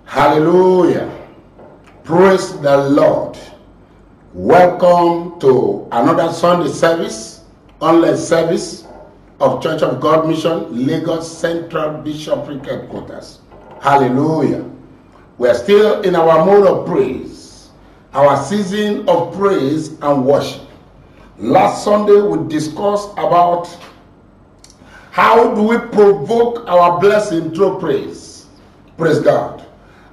Hallelujah. Praise the Lord. Welcome to another Sunday service, online service of Church of God Mission, Lagos Central Bishopric Headquarters. Hallelujah. We are still in our mode of praise, our season of praise and worship. Last Sunday we discussed about how do we provoke our blessing through praise. Praise God.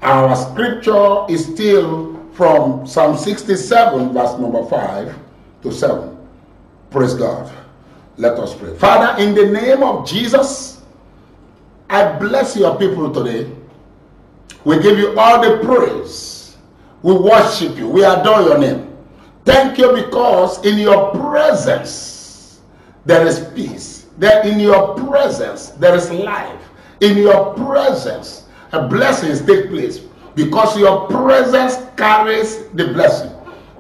Our scripture is still from Psalm 67 verse number 5 to 7. Praise God. Let us pray. Father, in the name of Jesus, I bless your people today. We give you all the praise. We worship you. We adore your name. Thank you because in your presence there is peace. That in your presence there is life. In your presence blessings take place because your presence carries the blessing.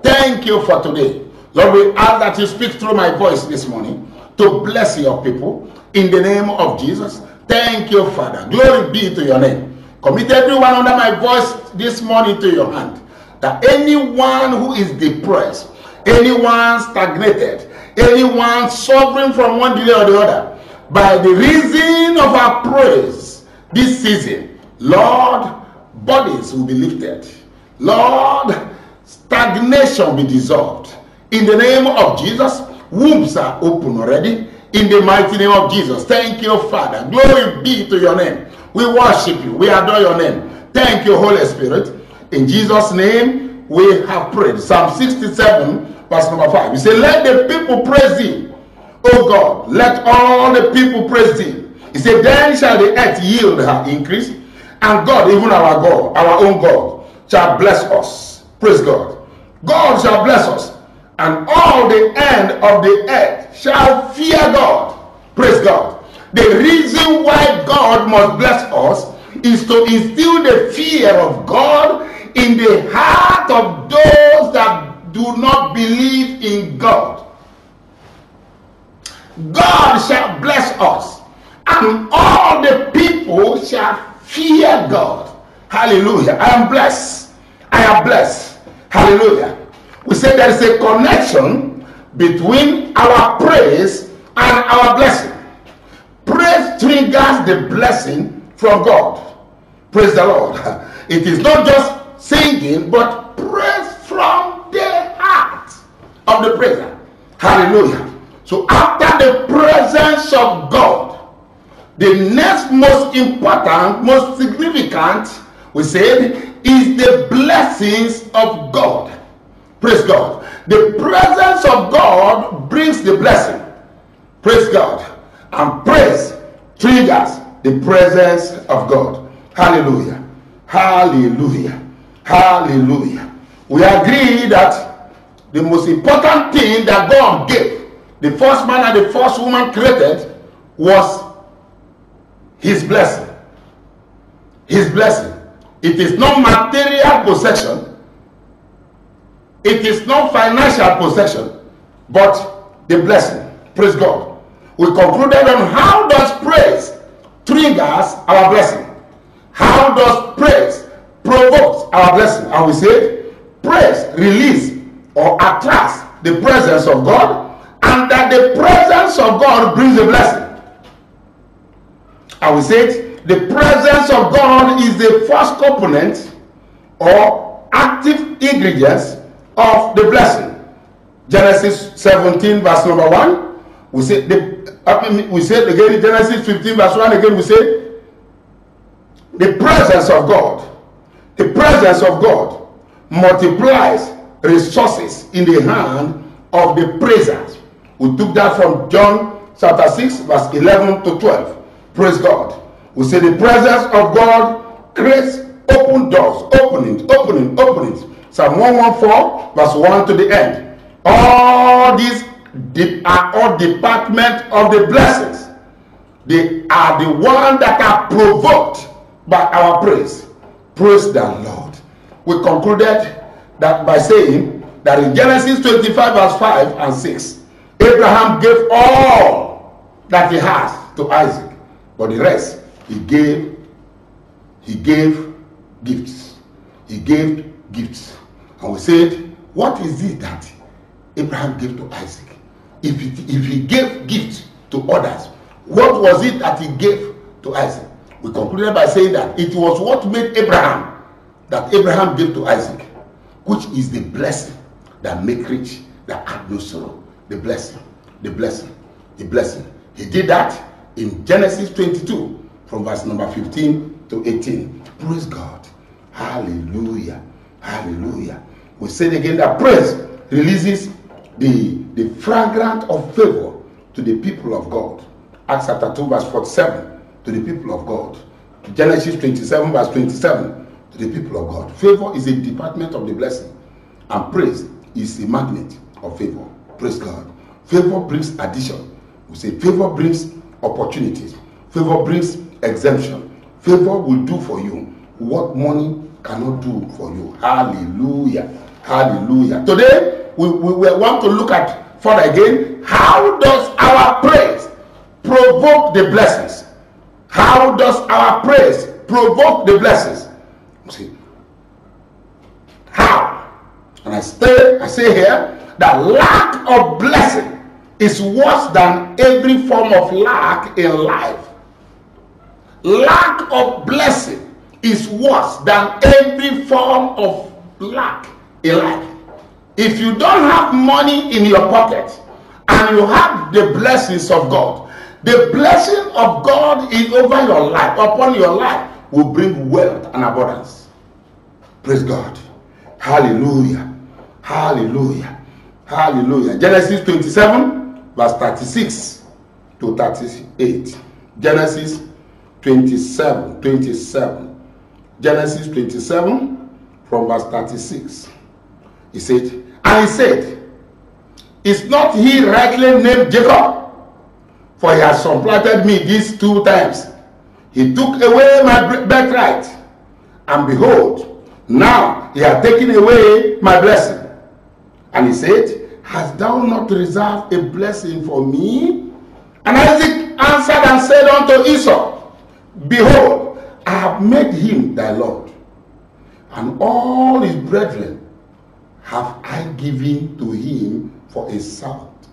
Thank you for today. Lord, we ask that you speak through my voice this morning to bless your people in the name of Jesus. Thank you, Father. Glory be to your name. Commit everyone under my voice this morning to your hand. That anyone who is depressed, anyone stagnated, anyone suffering from one delay or the other, by the reason of our praise this season, Lord, bodies will be lifted. Lord, stagnation be dissolved. In the name of Jesus, wombs are open already. In the mighty name of Jesus. Thank you, Father. Glory be to your name. We worship you. We adore your name. Thank you, Holy Spirit. In Jesus' name, we have prayed. Psalm 67, verse number 5. We say, let the people praise thee. O God, let all the people praise thee. He said, then shall the earth yield her increase. And God, even our God, our own God, shall bless us. Praise God. God shall bless us. And all the end of the earth shall fear God. Praise God. The reason why God must bless us is to instill the fear of God in the heart of those that do not believe in God. God shall bless us, and all the people shall fear God. Hallelujah. I am blessed. I am blessed. Hallelujah. We say there is a connection between our praise and our blessing. Praise triggers the blessing from God. Praise the Lord. It is not just singing, but praise from the heart of the praiser. Hallelujah. So after the presence of God, the next most important, most significant, we said, is the blessings of God. Praise God. The presence of God brings the blessing. Praise God. And praise triggers the presence of God. Hallelujah. Hallelujah. Hallelujah. We agree that the most important thing that God gave the first man and the first woman created was his blessing. His blessing. It is not material possession. It is not financial possession, but the blessing. Praise God. We concluded on how does praise triggers our blessing. How does praise provoke our blessing? And we said praise release or attracts the presence of God, and that the presence of God brings a blessing. And we said the presence of God is the first component or active ingredients of the blessing. Genesis 17 verse number 1. We said again in Genesis 15 verse 1 again we say the presence of God multiplies resources in the hand of the praisers. We took that from John chapter 6 verse 11 to 12. Praise God. We say the presence of God creates open doors, openings. Psalm 114 verse 1 to the end. All these are all departments of the blessings. They are the ones that are provoked by our praise. Praise the Lord. We concluded that by saying that in Genesis 25 verse 5 and 6, Abraham gave all that he has to Isaac, but the rest he gave gifts. He gave gifts. And we said, what is it that Abraham gave to Isaac? If he gave gifts to others, what was it that he gave to Isaac? We concluded by saying that it was what made Abraham, that Abraham gave to Isaac, which is the blessing that make rich, that add no sorrow. The blessing, the blessing, the blessing. He did that in Genesis 22 from verse number 15 to 18. Praise God. Hallelujah. Hallelujah. We said again that praise releases the fragrance of favor to the people of God. Acts chapter 2 verse 47 to the people of God. Genesis 27 verse 27 to the people of God. Favor is a department of the blessing, and praise is a magnet of favor. Praise God. Favor brings addition. We say favor brings opportunities. Favor brings exemption. Favor will do for you what money cannot do for you. Hallelujah. Hallelujah. Today, we want to look at further again, how does our praise provoke the blessings? How does our praise provoke the blessings? See, how? And I say here that lack of blessing is worse than every form of lack in life. Lack of blessing is worse than every form of lack in life. If you don't have money in your pocket and you have the blessings of God, the blessing of God is over your life, upon your life, will bring wealth and abundance. Praise God. Hallelujah. Hallelujah. Hallelujah. Genesis 27 verse 36 to 38. Genesis 27. Genesis 27 from verse 36. He said, is not he rightly named Jacob? For he has supplanted me these 2 times. He took away my birthright, and behold, now he hath taken away my blessing. And he said, hast thou not reserved a blessing for me? And Isaac answered and said unto Esau, behold, I have made him thy Lord, and all his brethren have I given to him for a servant.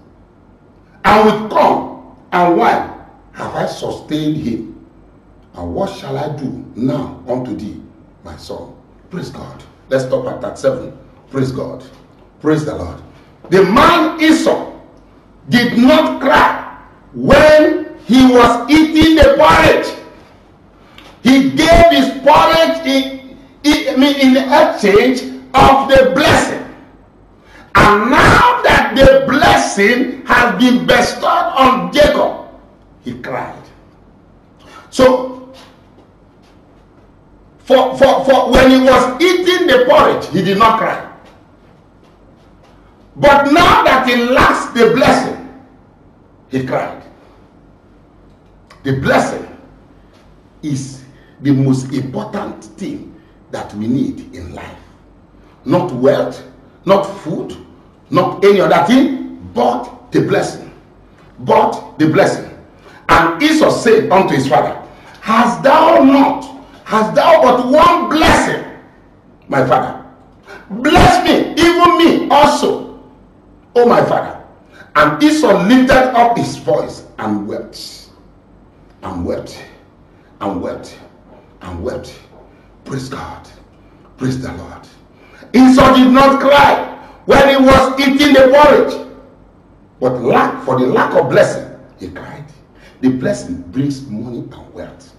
And with corn and wine have I sustained him. And what shall I do now unto thee, my son? Praise God. Let's stop at that 7. Praise God. Praise the Lord. The man Esau did not cry when he was eating the porridge. He gave his porridge in exchange of the blessing. And now that the blessing has been bestowed on Jacob, he cried. So, for when he was eating the porridge, he did not cry. But now that he lacks the blessing, he cried. The blessing is the most important thing that we need in life. Not wealth, not food, not any other thing, but the blessing. But the blessing. And Esau said unto his father, hast thou but one blessing, my father? Bless me, even me also, O my father. And Esau lifted up his voice and wept, and wept, and wept, and wept. Praise God. Praise the Lord. Esau did not cry when he was eating the porridge, but for the lack of blessing, he cried. The blessing brings money and wealth.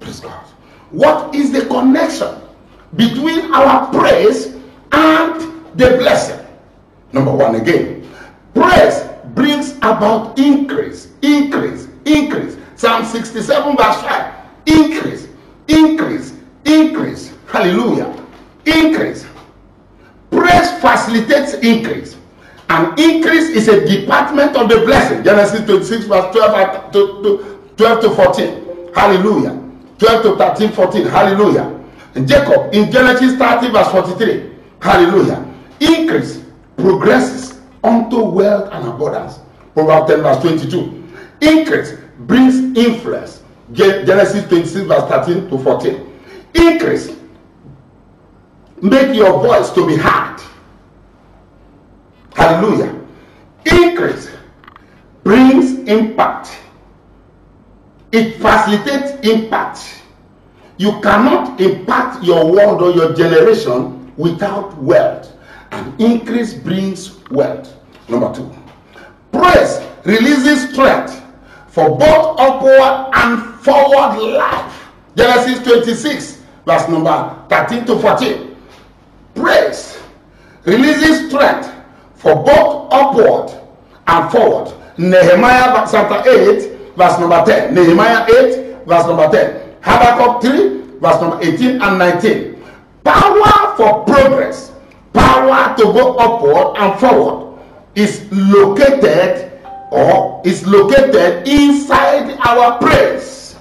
Praise God. What is the connection between our praise and the blessing? Number 1 again, praise brings about increase, increase, increase. Psalm 67 verse 5. Increase, increase, increase. Hallelujah. Increase. Praise facilitates increase. And increase is a department of the blessing. Genesis 26 verse 12 to 14. Hallelujah. 12 to 13, 14. Hallelujah. And Jacob in Genesis 30 verse 43. Hallelujah. Increase progresses unto wealth and abundance. Proverbs 10 verse 22. Increase brings influence. Genesis 26 verse 13 to 14. Increase make your voice to be heard. Hallelujah. Increase brings impact. It facilitates impact. You cannot impact your world or your generation without wealth. And increase brings wealth. Number 2. Praise releases strength for both upward and forward life. Genesis 26, verse number 13 to 14. Praise releases strength for both upward and forward. Nehemiah chapter 8, verse number 10. Nehemiah 8, verse number 10. Habakkuk 3, verse number 18 and 19. Power for progress, power to go upward and forward is located inside our praise.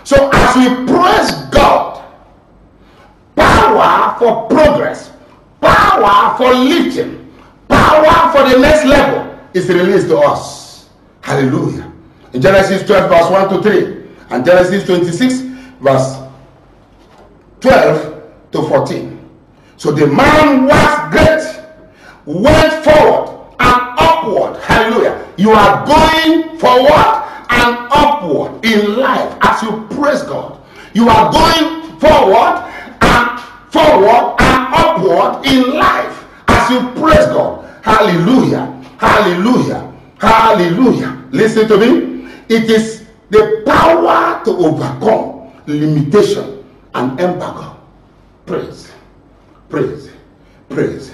So as we praise God, power for progress, power for lifting, power for the next level is released to us. Hallelujah. In Genesis 12, verse 1 to 3, and Genesis 26, verse 12 to 14. So the man was great, went forward and upward. Hallelujah. You are going forward and upward in life as you praise God. You are going forward and upward in life as you praise God. Hallelujah. Hallelujah. Hallelujah. Listen to me. It is the power to overcome limitation and embargo. Praise. Praise. Praise.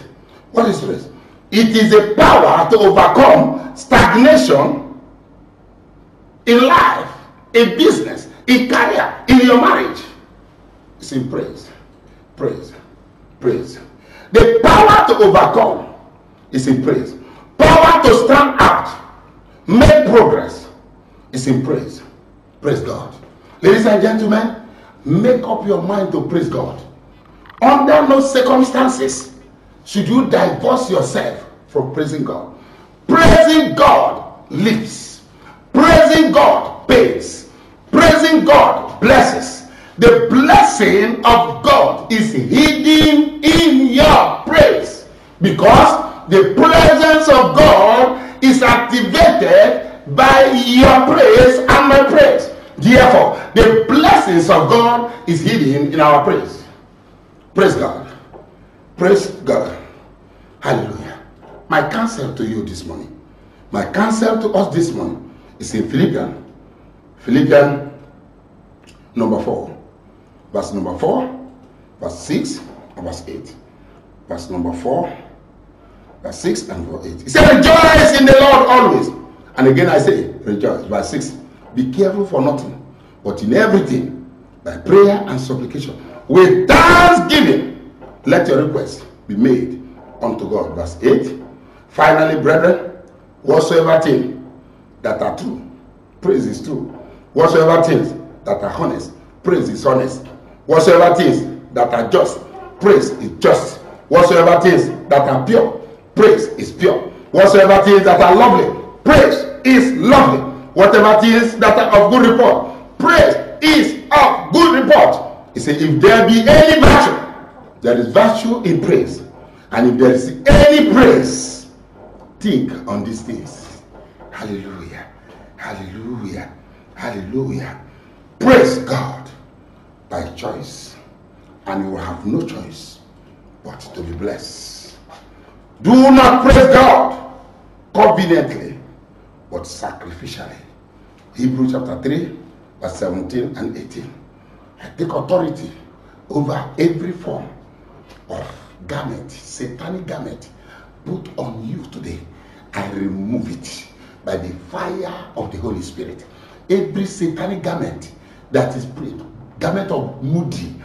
What is praise? It is a power to overcome stagnation in life, in business, in career, in your marriage. It's in praise. Praise. Praise. The power to overcome is in praise. Power to stand out, make progress is in praise. Praise God. Ladies and gentlemen, make up your mind to praise God. Under no circumstances should you divorce yourself from praising God. Praising God lives. Praising God pays. Praising God blesses. The blessing of God is hidden in your praise, because the presence of God is activated by your praise and my praise. Therefore, the blessings of God is hidden in our praise. Praise God. Praise God. Hallelujah. My counsel to you this morning, my counsel to us this morning is in Philippians number 4, verse number 4, verse 6, and verse 8. Verse number 4, verse 6, and verse 8. He said, rejoice in the Lord always. And again I say, rejoice. Verse 6, be careful for nothing, but in everything, by prayer and supplication, with thanksgiving, let your requests be made unto God. Verse 8, finally, brethren, whatsoever things that are true, praise is true. Whatsoever things that are honest, praise is honest. Whatsoever things that are just, praise is just. Whatsoever things that are pure, praise is pure. Whatsoever things that are lovely, praise is lovely. Whatever things that are of good report, praise is of good report. He said, if there be any virtue, there is virtue in praise. And if there is any praise, think on these things. Hallelujah. Hallelujah. Hallelujah. Praise God by choice. And you will have no choice but to be blessed. Do not praise God conveniently, but sacrificially. Hebrews chapter 3, verse 17 and 18. I take authority over every form of garment, satanic garment, put on you today. I remove it by the fire of the Holy Spirit. Every satanic garment that is prayed, garment of moody,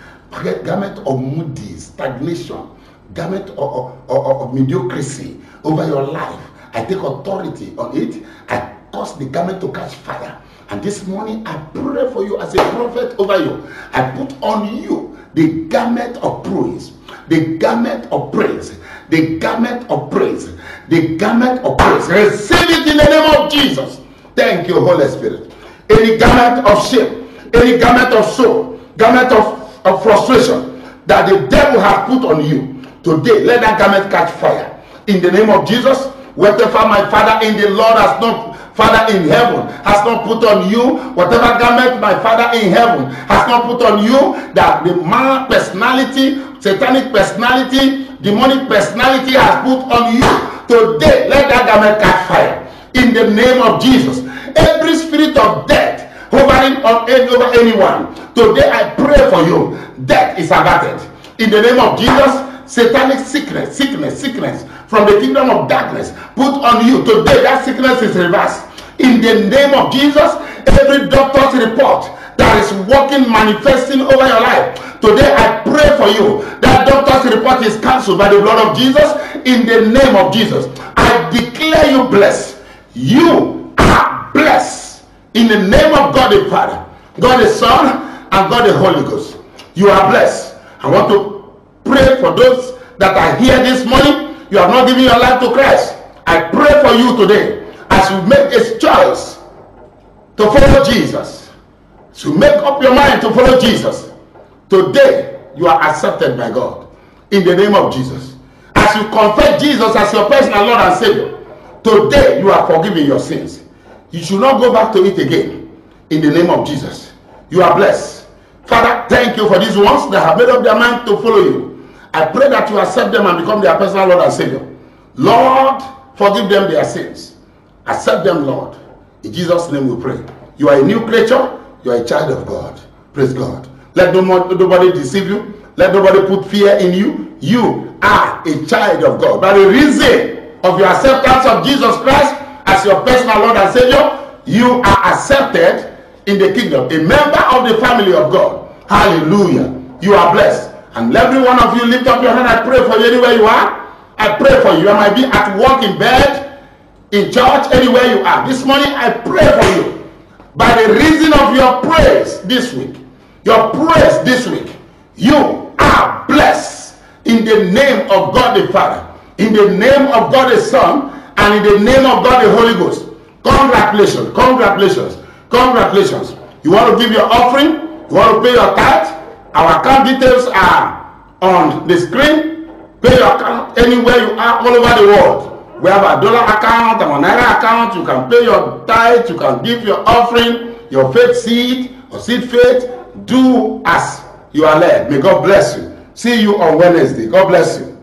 stagnation, garment of mediocrity over your life, I take authority on it. I cause the garment to catch fire. And this morning I pray for you as a prophet over you. I put on you the garment of praise, the garment of praise, the garment of praise, the garment of praise. Receive it in the name of Jesus. Thank you, Holy Spirit. Any garment of shame, any garment of sorrow, garment of frustration, that the devil has put on you, today let that garment catch fire. In the name of Jesus, whatever my Father in the Lord has not, Father in heaven, has not put on you, whatever garment my Father in heaven has not put on you, that the man personality, satanic personality, demonic personality has put on you, today let that garment catch fire. In the name of Jesus, every spirit of death hovering over anyone, today I pray for you. Death is averted. In the name of Jesus, satanic sickness from the kingdom of darkness put on you, today that sickness is reversed. In the name of Jesus, every doctor's report that is working, manifesting over your life, today I pray for you. That doctor's report is cancelled by the blood of Jesus. In the name of Jesus, I declare you blessed. You are blessed. In the name of God the Father, God the Son, and God the Holy Ghost, you are blessed. I want to pray for those that are here this morning. You have not given your life to Christ. I pray for you today as you make a choice to follow Jesus. So make up your mind to follow Jesus. Today you are accepted by God. In the name of Jesus. As you confess Jesus as your personal Lord and Savior, today you are forgiven your sins. You should not go back to it again. In the name of Jesus. You are blessed. Father, thank you for these ones that have made up their mind to follow you. I pray that you accept them and become their personal Lord and Savior. Lord, forgive them their sins. Accept them, Lord. In Jesus' name we pray. You are a new creature. You are a child of God. Praise God. Let nobody deceive you. Let nobody put fear in you. You are a child of God. By the reason of your acceptance of Jesus Christ as your personal Lord and Savior, you are accepted in the kingdom. A member of the family of God. Hallelujah. You are blessed. And every one of you lift up your hand. I pray for you anywhere you are. I pray for you. You might be at work, in bed, in church, anywhere you are. This morning I pray for you. By the reason of your praise this week, you are blessed in the name of God the Father, in the name of God the Son, and in the name of God the Holy Ghost. Congratulations, congratulations, congratulations. You want to give your offering? You want to pay your tithe? Our account details are on the screen. Pay your account anywhere you are, all over the world. We have a dollar account, our naira account. You can pay your tithe, you can give your offering, your faith seed, or seed faith. Do as you are led. May God bless you. See you on Wednesday. God bless you.